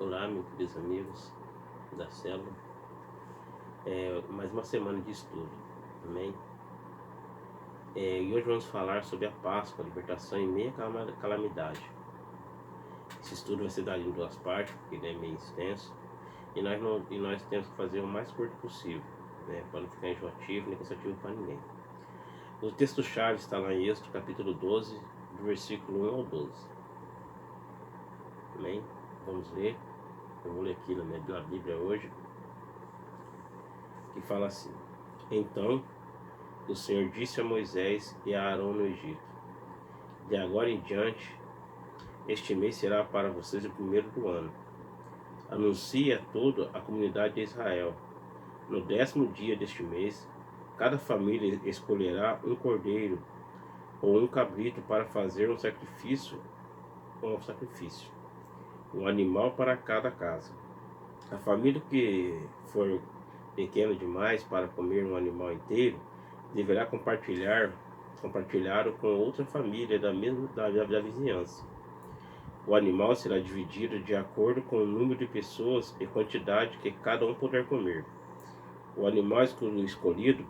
Olá, meus queridos amigos da célula. Mais uma semana de estudo, amém? E hoje vamos falar sobre a Páscoa, a libertação em meio à calamidade. Esse estudo vai ser dado em duas partes, porque ele é meio extenso, e nós temos que fazer o mais curto possível, né, para não ficar enjoativo nem cansativo para ninguém. O texto-chave está lá em Êxodo, capítulo 12, do versículo 1 ao 12. Amém? Vamos ler. Eu vou ler aqui na minha Bíblia hoje, que fala assim: Então o Senhor disse a Moisés e a Arão no Egito: De agora em diante, este mês será para vocês o primeiro do ano. Anuncie a toda a comunidade de Israel. No 10º dia deste mês, cada família escolherá um cordeiro ou um cabrito para fazer um sacrifício, um animal para cada casa. A família que for pequena demais para comer um animal inteiro deverá compartilhar com outra família da vizinhança. O animal será dividido de acordo com o número de pessoas e quantidade que cada um puder comer. O animal escolhido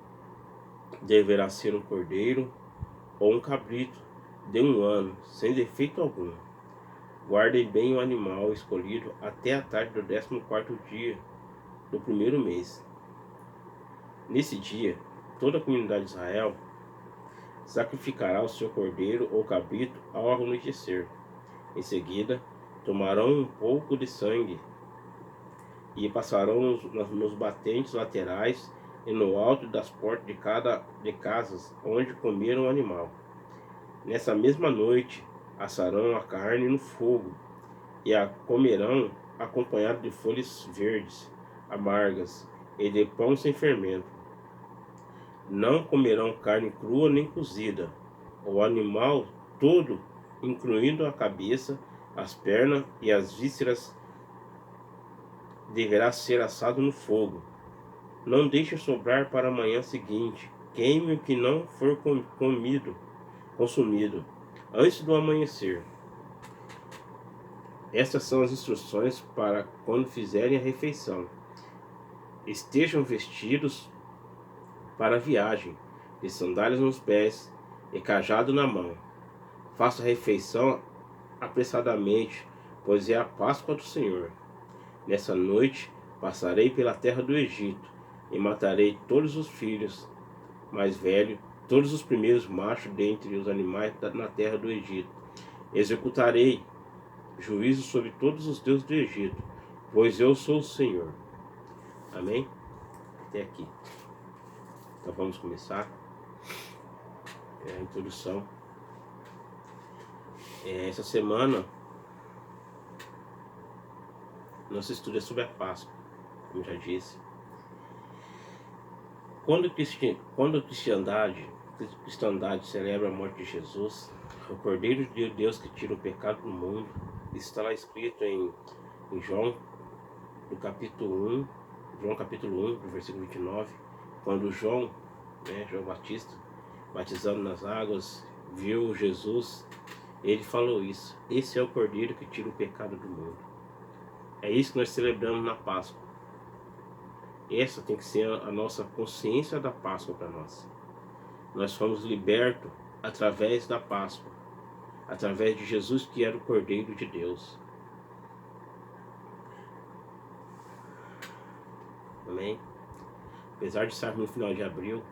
deverá ser um cordeiro ou um cabrito de 1 ano, sem defeito algum. Guardem bem o animal escolhido até a tarde do 14º dia do primeiro mês. Nesse dia, toda a comunidade de Israel sacrificará o seu cordeiro ou cabrito ao anoitecer. Em seguida, tomarão um pouco de sangue e passarão nos batentes laterais e no alto das portas de casas onde comeram o animal. Nessa mesma noite, assarão a carne no fogo e a comerão acompanhado de folhas verdes, amargas e de pão sem fermento. Não comerão carne crua nem cozida. O animal todo, incluindo a cabeça, as pernas e as vísceras, deverá ser assado no fogo. Não deixe sobrar para a manhã seguinte. Queime o que não for consumido antes do amanhecer. Estas são as instruções para quando fizerem a refeição. Estejam vestidos para a viagem, de sandálias nos pés e cajado na mão. Faça a refeição apressadamente, pois é a Páscoa do Senhor. Nessa noite passarei pela terra do Egito e matarei todos os filhos mais velhos, todos os primeiros machos dentre os animais na terra do Egito. Executarei juízo sobre todos os deuses do Egito, pois eu sou o Senhor. Amém? Até aqui. Então vamos começar a introdução. Essa semana nosso estudo é sobre a Páscoa, como já disse. Quando a cristandade celebra a morte de Jesus, o Cordeiro de Deus que tira o pecado do mundo, está lá escrito em João, no capítulo 1, do versículo 29, quando João Batista, batizando nas águas, viu Jesus, ele falou isso: esse é o Cordeiro que tira o pecado do mundo. É isso que nós celebramos na Páscoa. Essa tem que ser a nossa consciência da Páscoa para nós. Nós fomos libertos através da Páscoa, através de Jesus, que era o Cordeiro de Deus. Amém? Apesar de estarmos no final de abril,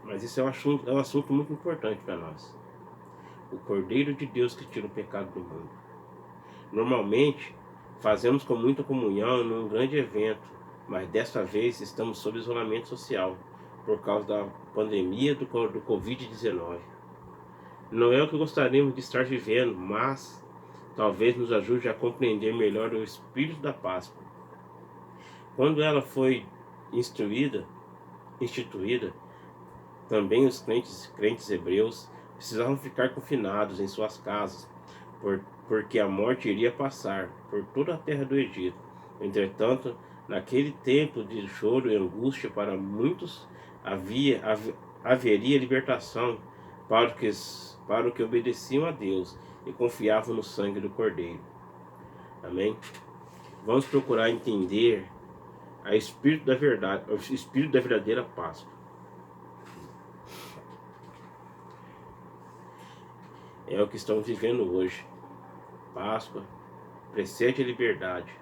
mas isso é um assunto muito importante para nós. O Cordeiro de Deus que tira o pecado do mundo. Normalmente, fazemos com muita comunhão num grande evento, mas desta vez estamos sob isolamento social, por causa da pandemia do Covid-19. Não é o que gostaríamos de estar vivendo, mas talvez nos ajude a compreender melhor o espírito da Páscoa. Quando ela foi instituída, também os crentes hebreus precisavam ficar confinados em suas casas, porque a morte iria passar por toda a terra do Egito. Entretanto, naquele tempo de choro e angústia para muitos, haveria libertação para os que obedeciam a Deus e confiavam no sangue do Cordeiro. Amém? Vamos procurar entender o espírito da verdade, o espírito da verdadeira Páscoa. É o que estamos vivendo hoje. Páscoa, presente a liberdade.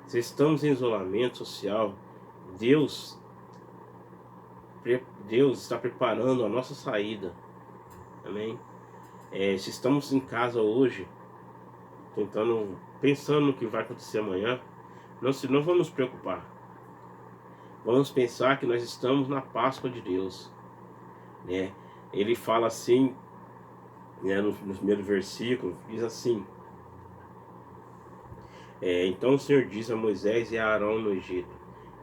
Se estamos em isolamento social, Deus está preparando a nossa saída. Amém? Se estamos em casa hoje, pensando no que vai acontecer amanhã, não vamos nos preocupar. Vamos pensar que nós estamos na Páscoa de Deus, né? Ele fala assim, né, no primeiro versículo, diz assim: então o Senhor diz a Moisés e a Arão no Egito: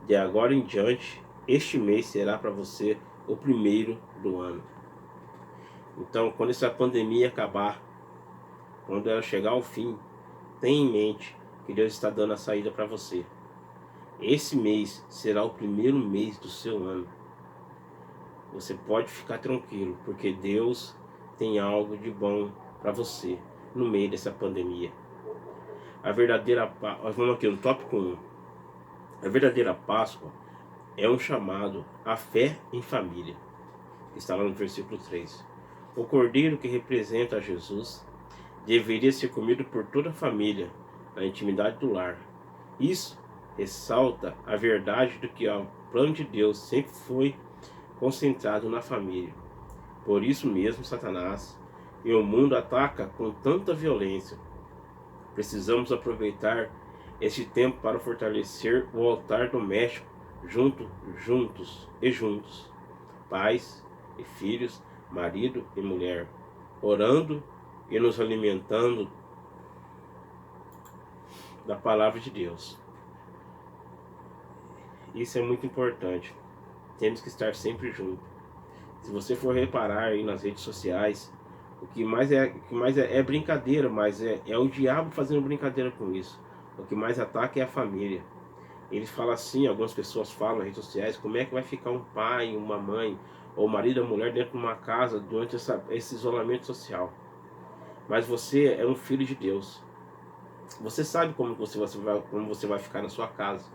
de agora em diante, este mês será para você o primeiro do ano. Então, quando essa pandemia acabar, quando ela chegar ao fim, tenha em mente que Deus está dando a saída para você. Esse mês será o primeiro mês do seu ano. Você pode ficar tranquilo, porque Deus tem algo de bom para você no meio dessa pandemia. A verdadeira Páscoa, vamos aqui no tópico 1. A verdadeira Páscoa é um chamado à fé em família. Está lá no versículo 3. O cordeiro que representa a Jesus deveria ser comido por toda a família, na intimidade do lar. Isso ressalta a verdade do que o plano de Deus sempre foi concentrado na família. Por isso mesmo Satanás e o mundo atacam com tanta violência. Precisamos aproveitar este tempo para fortalecer o altar doméstico juntos. Pais e filhos, marido e mulher, orando e nos alimentando da palavra de Deus. Isso é muito importante. Temos que estar sempre juntos. Se você for reparar aí nas redes sociais, o que mais é brincadeira, mas é o diabo fazendo brincadeira com isso. O que mais ataca é a família. Eles falam assim, algumas pessoas falam nas redes sociais, como é que vai ficar um pai, uma mãe, ou o marido ou a mulher dentro de uma casa durante esse isolamento social. Mas você é um filho de Deus. Você sabe como você vai ficar na sua casa.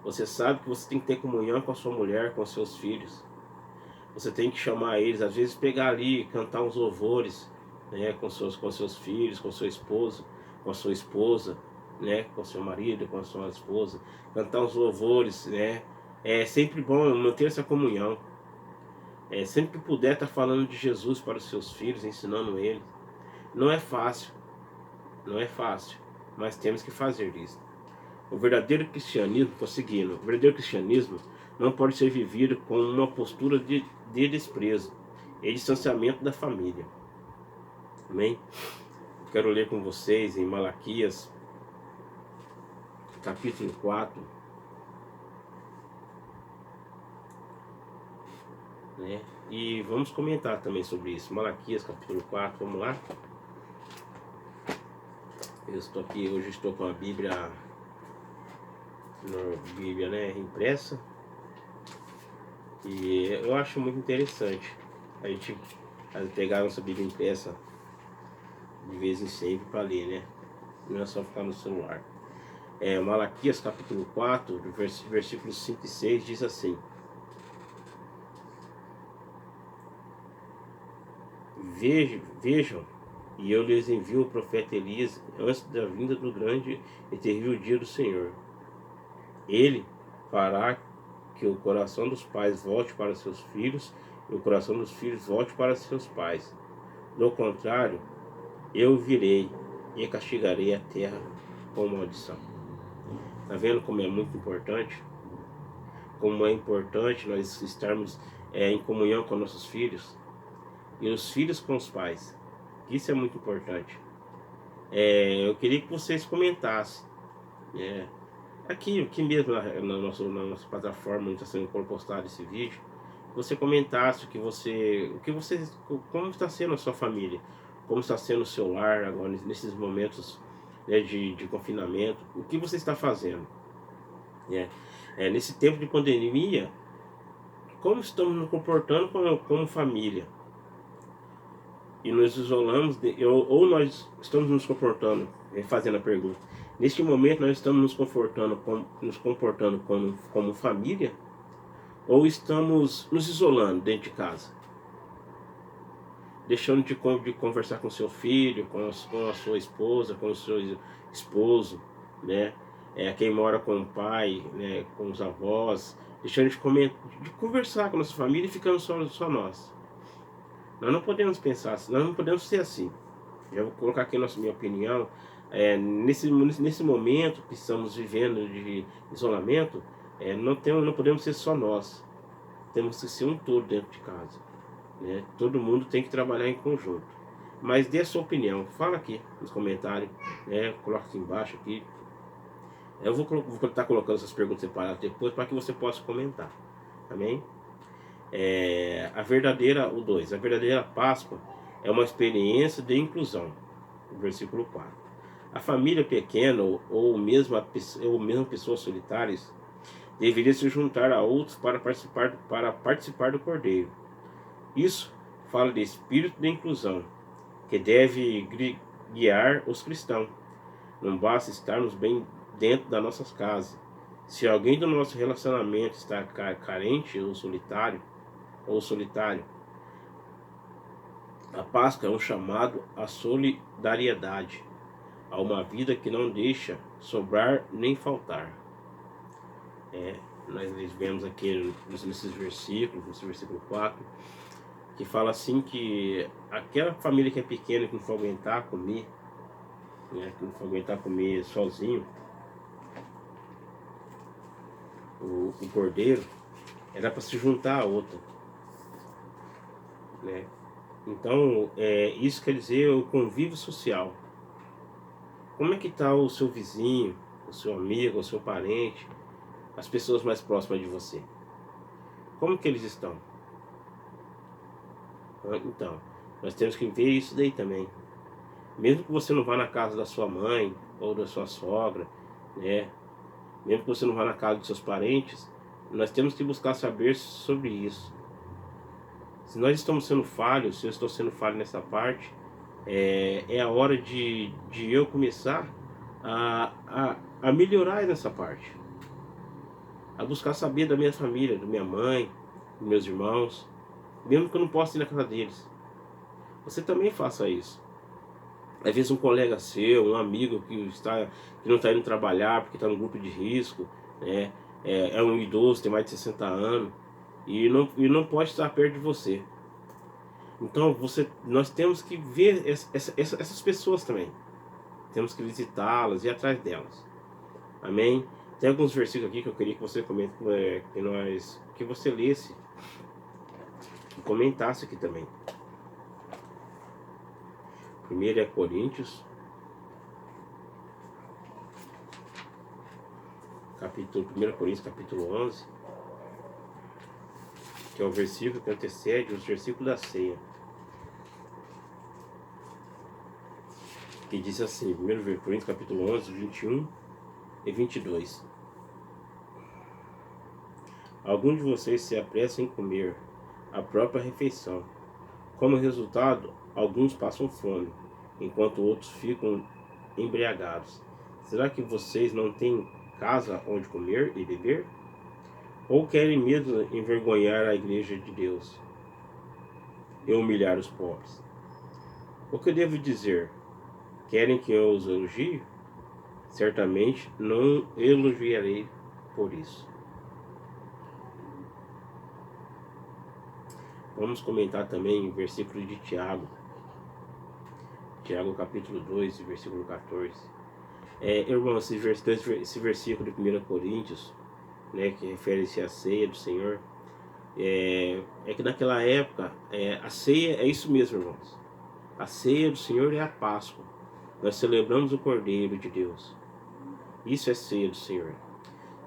Você sabe que você tem que ter comunhão com a sua mulher, com os seus filhos. Você tem que chamar eles, às vezes pegar ali, cantar uns louvores, né, com seus filhos, com sua esposa, com a sua esposa, né, com seu marido, com a sua esposa, cantar uns louvores, né. É sempre bom manter essa comunhão. Sempre que puder estar falando de Jesus para os seus filhos, ensinando eles. Não é fácil, mas temos que fazer isso. O verdadeiro cristianismo, prosseguindo, o verdadeiro cristianismo não pode ser vivido com uma postura de desprezo e distanciamento da família. Amém? Quero ler com vocês em Malaquias, capítulo 4. Né? E vamos comentar também sobre isso. Malaquias, capítulo 4, vamos lá? Hoje estou com a Bíblia, né, impressa. E eu acho muito interessante a gente pegar a nossa Bíblia impressa de vez em sempre para ler, né? Não é só ficar no celular. Malaquias capítulo 4, versículos 5 e 6 diz assim: Vejam, e eu lhes envio o profeta Elias antes da vinda do grande e terrível dia do Senhor. Ele fará que o coração dos pais volte para seus filhos e o coração dos filhos volte para seus pais. Do contrário, eu virei e castigarei a terra com maldição. Está vendo como é muito importante? Como é importante nós estarmos em comunhão com nossos filhos e os filhos com os pais. Isso é muito importante. Eu queria que vocês comentassem. Aqui mesmo na nossa plataforma onde está sendo postado esse vídeo, você comentasse como está sendo a sua família, como está sendo o seu lar agora nesses momentos, né, de confinamento, o que você está fazendo, né? Nesse tempo de pandemia, como estamos nos comportando como família, e nos isolamos, ou nós estamos nos comportando, fazendo a pergunta, neste momento nós estamos nos comportando como família, ou estamos nos isolando dentro de casa, deixando de conversar com seu filho, com a sua esposa, com o seu esposo, né? Quem mora com o pai, né, com os avós, deixando de conversar com a nossa família e ficando só nós. Nós não podemos pensar assim, nós não podemos ser assim. Eu vou colocar aqui minha opinião. Nesse momento que estamos vivendo de isolamento, não podemos ser só nós. Temos que ser um todo dentro de casa, né? Todo mundo tem que trabalhar em conjunto. Mas dê a sua opinião, fala aqui nos comentários, né? Coloca aqui embaixo aqui. Eu vou estar colocando essas perguntas separadas depois para que você possa comentar. Amém? O 2. A verdadeira Páscoa é uma experiência de inclusão. Versículo 4. A família pequena ou mesmo pessoas solitárias deveria se juntar a outros para participar do Cordeiro. Isso fala de espírito de inclusão, que deve guiar os cristãos. Não basta estarmos bem dentro das nossas casas. Se alguém do nosso relacionamento está carente ou solitário, a Páscoa é um chamado à solidariedade, a uma vida que não deixa sobrar nem faltar. Nós vemos aqui nesses versículos, nesse versículo 4, que fala assim que aquela família que é pequena, que não for aguentar comer, né, que não for aguentar comer sozinho, o cordeiro, era para se juntar a outra, né? Então, isso quer dizer o convívio social. Como é que está o seu vizinho, o seu amigo, o seu parente, as pessoas mais próximas de você? Como que eles estão? Então, nós temos que ver isso daí também. Mesmo que você não vá na casa da sua mãe ou da sua sogra, né? Mesmo que você não vá na casa dos seus parentes, nós temos que buscar saber sobre isso. Se nós estamos sendo falhos, se eu estou sendo falho nessa parte, é a hora de eu começar a melhorar nessa parte. A buscar saber da minha família, da minha mãe, dos meus irmãos, mesmo que eu não possa ir na casa deles. Você também faça isso. Às vezes um colega seu, um amigo que não está indo trabalhar porque está no grupo de risco, né? É um idoso, tem mais de 60 anos e não pode estar perto de você. Então nós temos que ver essas pessoas também. Temos que visitá-las e ir atrás delas. Amém? Tem alguns versículos aqui que eu queria que você comente, que você lesse e comentasse aqui também. 1 Coríntios, capítulo 11, que é o versículo que antecede os versículos da ceia. Que diz assim, 1 Coríntios capítulo 11, 21 e 22. Alguns de vocês se apressam em comer a própria refeição. Como resultado, alguns passam fome, enquanto outros ficam embriagados. Será que vocês não têm casa onde comer e beber? Ou querem mesmo envergonhar a igreja de Deus e humilhar os pobres? O que eu devo dizer? Querem que eu os elogie? Certamente não elogiarei por isso. Vamos comentar também o versículo de Tiago. Tiago capítulo 2, versículo 14. Irmão, esse versículo de 1 Coríntios, né, que refere-se à ceia do Senhor, que naquela época, a ceia é isso mesmo, irmãos. A ceia do Senhor é a Páscoa. Nós celebramos o Cordeiro de Deus. Isso é ceia do Senhor.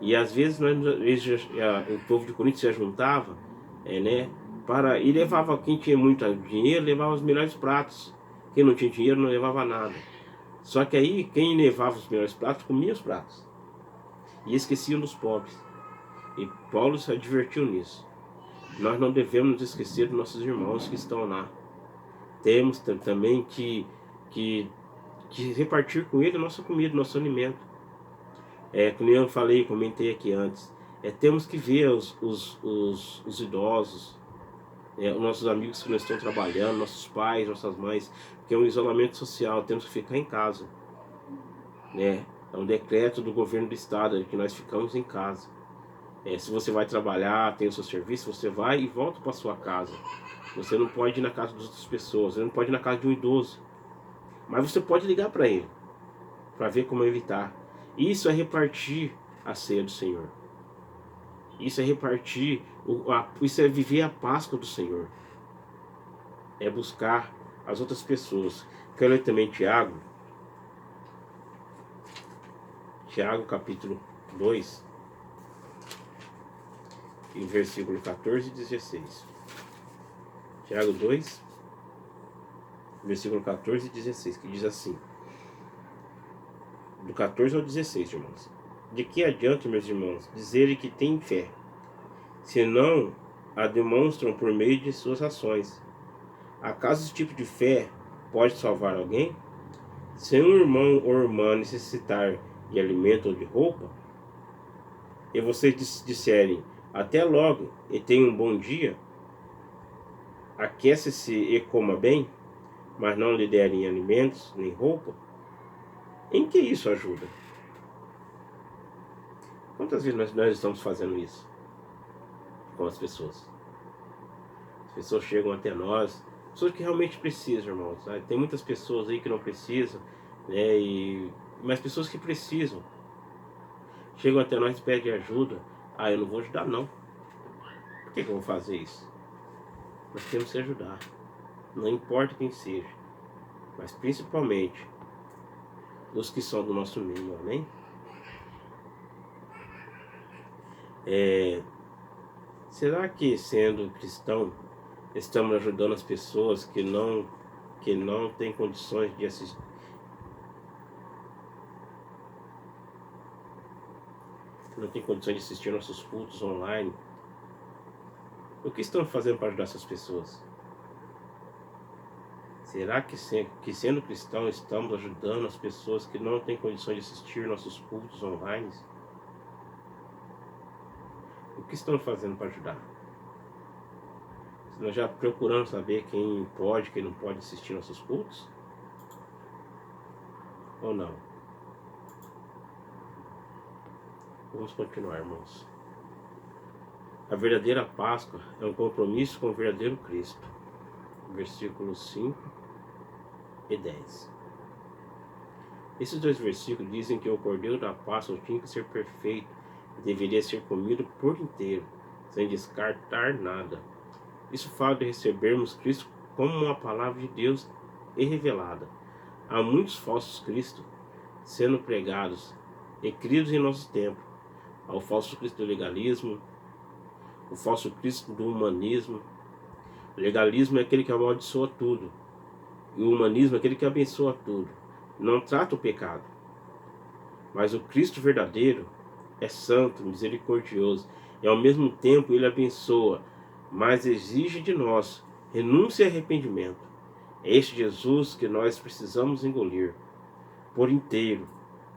E às vezes o povo de Corinto se juntava, né, e levava, quem tinha muito dinheiro, levava os melhores pratos. Quem não tinha dinheiro não levava nada. Só que aí, quem levava os melhores pratos, comia os pratos. E esqueciam dos pobres. E Paulo se advertiu nisso. Nós não devemos nos esquecer dos nossos irmãos que estão lá. temos também que repartir com ele a nossa comida, nosso alimento. Como eu falei, comentei aqui antes, temos que ver os idosos, os nossos amigos que não estão trabalhando, nossos pais, nossas mães, porque é um isolamento social, temos que ficar em casa. É um decreto do governo do estado que nós ficamos em casa. Se você vai trabalhar, tem o seu serviço, você vai e volta para sua casa. Você não pode ir na casa das outras pessoas, você não pode ir na casa de um idoso. Mas você pode ligar para ele, para ver como ele está. Isso é repartir a ceia do Senhor. Isso é repartir, isso é viver a Páscoa do Senhor. É buscar as outras pessoas. Quero ler também Tiago. Tiago capítulo 2, em versículo 14 e 16. Tiago 2, versículo 14 e 16, que diz assim: do 14 ao 16, irmãos. De que adianta, meus irmãos, dizerem que têm fé, se não a demonstram por meio de suas ações? Acaso esse tipo de fé pode salvar alguém? Se um irmão ou irmã necessitar de alimento ou de roupa, e vocês disserem, até logo e tenha um bom dia, aquece-se e coma bem, mas não lhe derem alimentos nem roupa, em que isso ajuda? Quantas vezes nós estamos fazendo isso com as pessoas? As pessoas chegam até nós, pessoas que realmente precisam, irmãos. Tem muitas pessoas aí que não precisam, né? Mas pessoas que precisam chegam até nós e pedem ajuda. Eu não vou ajudar, não. Por que eu vou fazer isso? Nós temos que ajudar, não importa quem seja, mas principalmente os que são do nosso meio, amém? Será que, sendo cristão, estamos ajudando as pessoas que não têm condições de assistir? Não tem condições de assistir nossos cultos online? O que estamos fazendo para ajudar essas pessoas? Será que sendo cristão estamos ajudando as pessoas que não têm condições de assistir nossos cultos online? O que estamos fazendo para ajudar? Nós já procuramos saber quem pode, quem não pode assistir nossos cultos? Ou não? Vamos continuar, irmãos. A verdadeira Páscoa é um compromisso com o verdadeiro Cristo. Versículos 5 e 10. Esses dois versículos dizem que o cordeiro da Páscoa tinha que ser perfeito e deveria ser comido por inteiro, sem descartar nada. Isso fala de recebermos Cristo como uma palavra de Deus e revelada. Há muitos falsos cristos sendo pregados e cridos em nosso tempo. Há o falso Cristo do legalismo, o falso Cristo do humanismo. O legalismo é aquele que amaldiçoa tudo, e o humanismo é aquele que abençoa tudo, não trata o pecado. Mas o Cristo verdadeiro é santo, misericordioso, e ao mesmo tempo ele abençoa, mas exige de nós renúncia e arrependimento. É este Jesus que nós precisamos engolir por inteiro,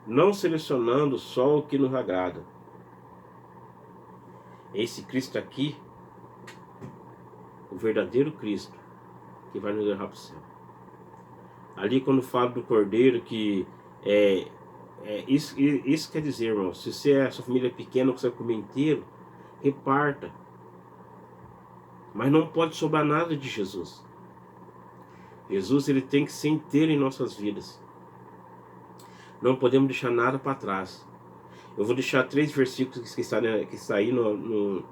não selecionando só o que nos agrada. Esse Cristo aqui, o verdadeiro Cristo, que vai nos levar para o céu. Ali quando fala do cordeiro, que isso quer dizer, irmão, se sua família é pequena, você vai comer inteiro, reparta. Mas não pode sobrar nada de Jesus. Jesus, ele tem que ser inteiro em nossas vidas. Não podemos deixar nada para trás. Eu vou deixar 3 versículos que saem no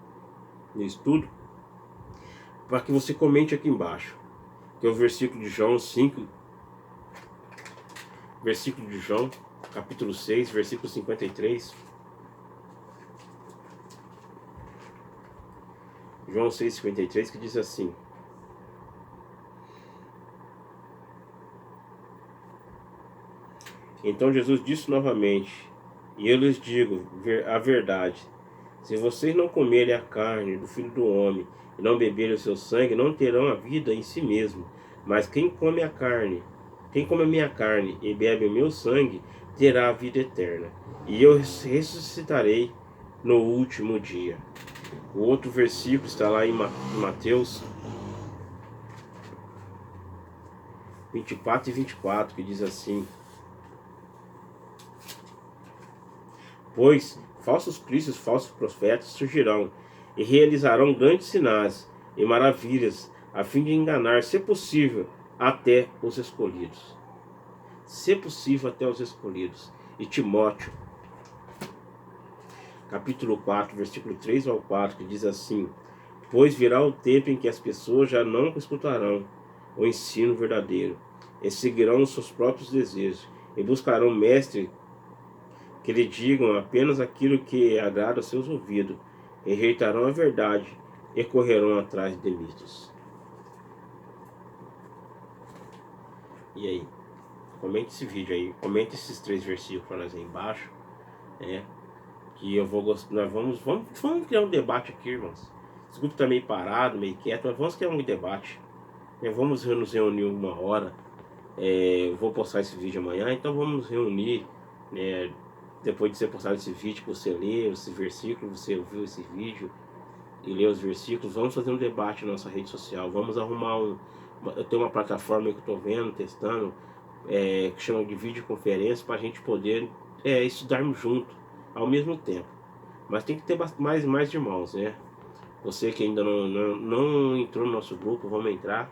estudo, para que você comente aqui embaixo. Que é o versículo de João 5, versículo de João, capítulo 6, versículo 53. João 6,53, que diz assim: Então Jesus disse novamente, e eu lhes digo a verdade, se vocês não comerem a carne do Filho do Homem e não beberem o seu sangue, não terão a vida em si mesmo. Mas quem come a minha carne e bebe o meu sangue, terá a vida eterna. E eu ressuscitarei no último dia. O outro versículo está lá em Mateus 24 e 24, que diz assim: Pois falsos cristos, falsos profetas surgirão e realizarão grandes sinais e maravilhas, a fim de enganar, se possível, até os escolhidos. Se possível, até os escolhidos. E Timóteo, capítulo 4, versículo 3 ao 4, que diz assim: Pois virá o tempo em que as pessoas já não escutarão o ensino verdadeiro, e seguirão os seus próprios desejos, e buscarão mestres que lhe digam apenas aquilo que agrada aos seus ouvidos, e rejeitarão a verdade e correrão atrás de mitos. E aí? Comente esse vídeo aí, comente esses 3 versículos para nós aí embaixo, né? Que eu vou gostar. Nós vamos criar um debate aqui, irmãos. Esse grupo tá meio parado, meio quieto, mas vamos criar um debate. Né? Vamos nos reunir uma hora. Eu vou postar esse vídeo amanhã, então vamos nos reunir, né? Depois de você postar esse vídeo, você ler esse versículo, você ouviu esse vídeo e ler os versículos, vamos fazer um debate na nossa rede social. Vamos arrumar eu tenho uma plataforma que eu estou vendo, testando, que chama de videoconferência, para a gente poder estudarmos junto ao mesmo tempo. Mas tem que ter mais irmãos, né? Você que ainda não entrou no nosso grupo, vamos entrar,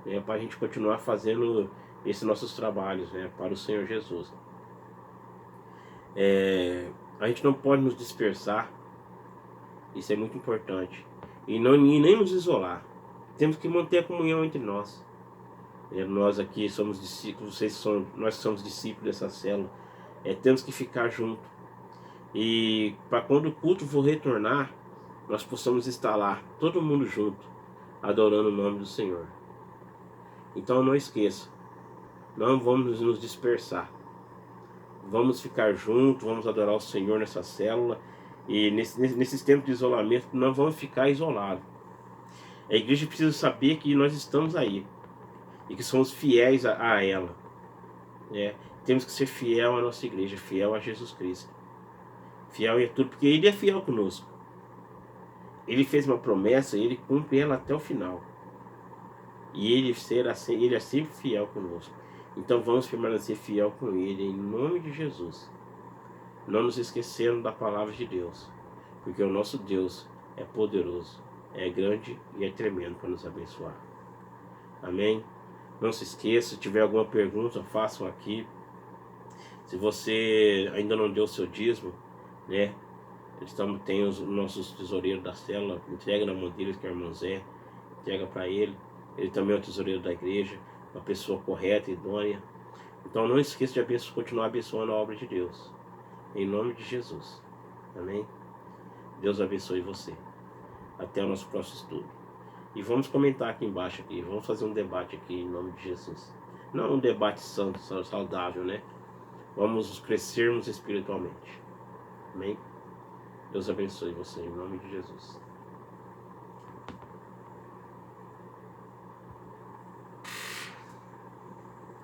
né? Para a gente continuar fazendo esses nossos trabalhos, né? Para o Senhor Jesus. A gente não pode nos dispersar, isso é muito importante. E nem nos isolar. Temos que manter a comunhão entre nós. Nós aqui somos discípulos, nós somos discípulos dessa célula. Temos que ficar junto. E para quando o culto for retornar, nós possamos estar lá, todo mundo junto, adorando o nome do Senhor. Então não esqueça, não vamos nos dispersar. Vamos ficar juntos, vamos adorar o Senhor nessa célula. E nesses tempos de isolamento, não vamos ficar isolados. A igreja precisa saber que nós estamos aí e que somos fiéis a ela. Temos que ser fiel à nossa igreja, fiel a Jesus Cristo. Fiel em tudo, porque Ele é fiel conosco. Ele fez uma promessa, Ele cumpre ela até o final. E Ele é sempre fiel conosco. Então vamos permanecer fiel com Ele, em nome de Jesus. Não nos esquecendo da palavra de Deus, porque o nosso Deus é poderoso, é grande e é tremendo para nos abençoar. Amém? Não se esqueça, se tiver alguma pergunta, façam aqui. Se você ainda não deu o seu dízimo, né? Tem os nossos tesoureiros da célula, entrega na mão deles, que é o irmão Zé, entrega para ele. Ele também é o tesoureiro da igreja, uma pessoa correta e idônea. Então não esqueça de continuar abençoando a obra de Deus. Em nome de Jesus. Amém? Deus abençoe você. Até o nosso próximo estudo. E vamos comentar aqui embaixo aqui. Vamos fazer um debate aqui em nome de Jesus. Não um debate santo, saudável, né? Vamos crescermos espiritualmente. Amém? Deus abençoe você em nome de Jesus.